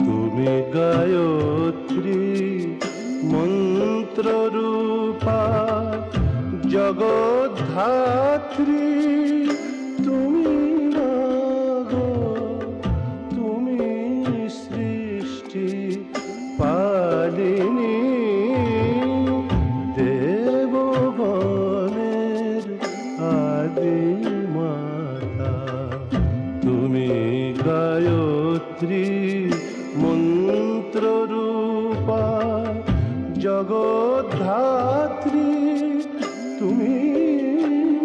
তুমি গায়ত্রী মন্ত্র রূপা জগদ্ধাত্রী, তুমি মাগো, তুমি সৃষ্টি পালিনী, দেবগণের আদি মাতা। তুমি গায়ত্রী মন্ত্র রূপা জগদ্ধাত্রী, তুমি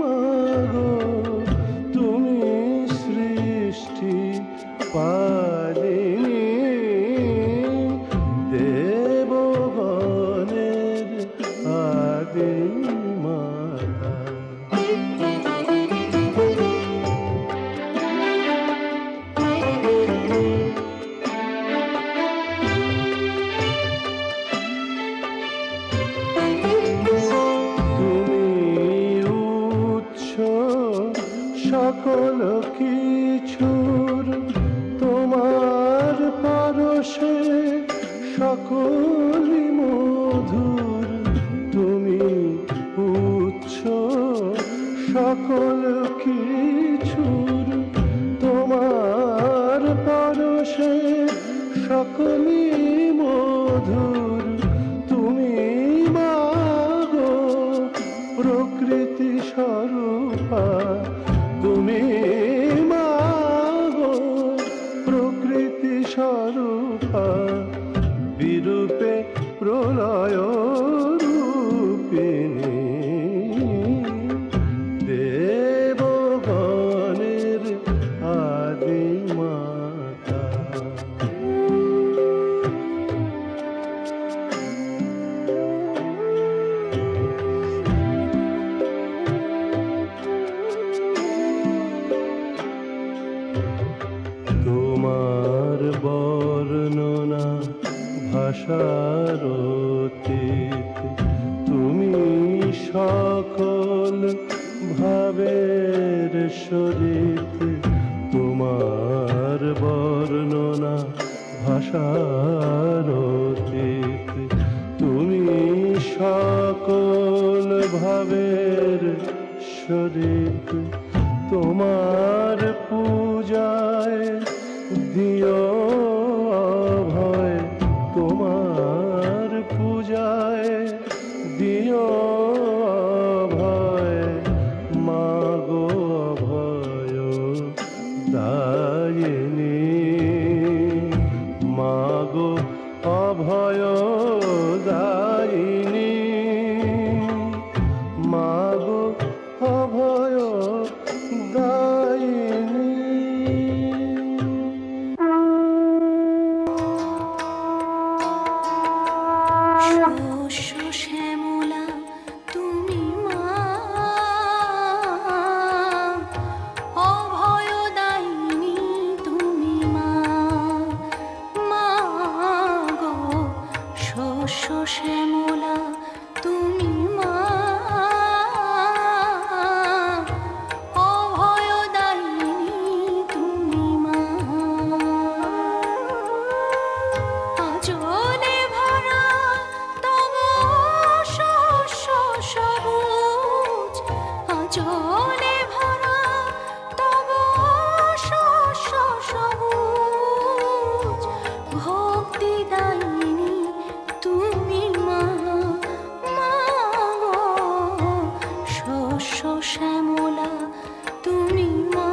মাগো, তুমি সৃষ্টি পালিনী, দেবগণের আদি মাতা। সকল কিছুর তোমার পরশে সকলই মধুর, তুমি উৎস সকল কিছুর তোমার পরশে সকলই মধুর, তুমি মাগো প্রকৃতি স্বরূপা, তুমি মাগো প্রকৃতি স্বরূপা, বিরূপে প্রলয় রূপিণী, দেবগণের আদি মাতা। তোমার বর্ণনা ভাষার অতীত, তুমি সকল ভাবের সহিত, তোমার বর্ণনা ভাষার অতীত, তুমি সকল ভাবের সহিত, তোমার পূজায় দিও অভয়, তোমার পূজায় দিও অভয়, মাগো অভয় দায়িনী, মাগো অভয় দায়িনী, মাগো অভয় দায়িনী। শ্যামলা তুমি মা, অভয়দায়িনী তুমি মা, মা গো শস্য শ্যামলা তুমি মা, অভয়দায়িনী তুমি মা। আজলে ভরা তব শস্য সবুজ, আজলে ভরা তব শস্য সবুজ, ভক্তিদায়িনী তুমি মা, মা গো শস্য শ্যামলা তুমি মা,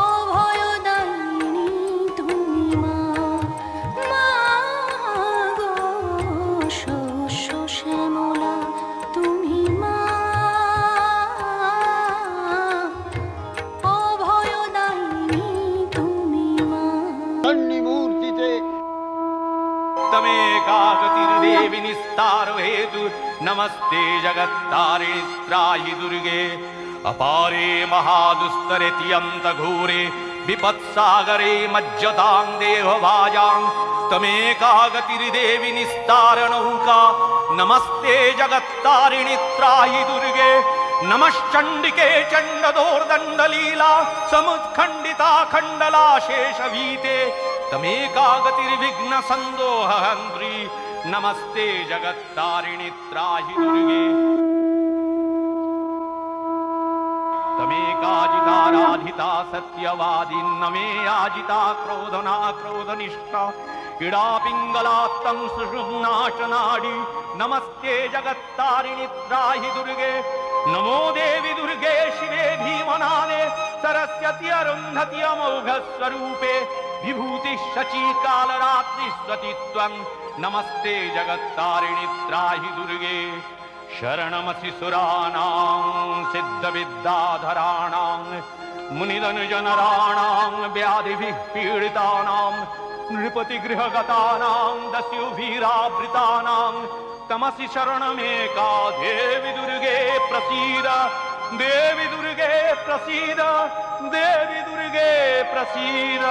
অভয়দায়িনী তুমি মা, মা গো শস্য শ্যামলা তুমি মা, অভয়দায়িনী তুমি মা। मूर्तिते तमेकागतिर्देवि निस्तारो हेतु नमस्ते जगत्तारिणी त्राहि दुर्गे अपारे महादुस्तरे तियन्त घोरे विपत्सागरे मज्जतां देहभाजां तमेका गतिर्देवि निस्तारनौका नमस्ते जगत्तारिणि त्राहि दुर्गे नमश्चण्डिके चण्डदोर्दण्डलीला समुत्खण्डिता खण्डला शेषवीते तमेका गतिर्विघ्न सन्दोहहन्त्री नमस्ते जगत्तारिणि त्राहि दुर्गे तमेकाजिता राधिता सत्यवादी नमे याजिता क्रोधना क्रोधनिष्ठा इडा पिंगलात्तं सुषुम्नाशनाडी नमस्ते जगत्तारिणि त्राहि दुर्गे नमो देवी दुर्गे शिवे भीमनादे सरस्वती अरुन्धति अमोघ स्वरूपे विभूति शची कालरात्रि स्वतित्वं नमस्ते जगत्तारिणि त्राहि दुर्गे शरणमसि सुराणां सिद्धविद्याधराणां मुनिधनुजनराणां व्याधिभिः पीडितानां नृपतिगृहगतानां दस्युभिरावृतानां तमसि शरणमेका देवी दुर्गे प्रसीद देवी दुर्गे प्रसीद देवी दुर्गे प्रसीद।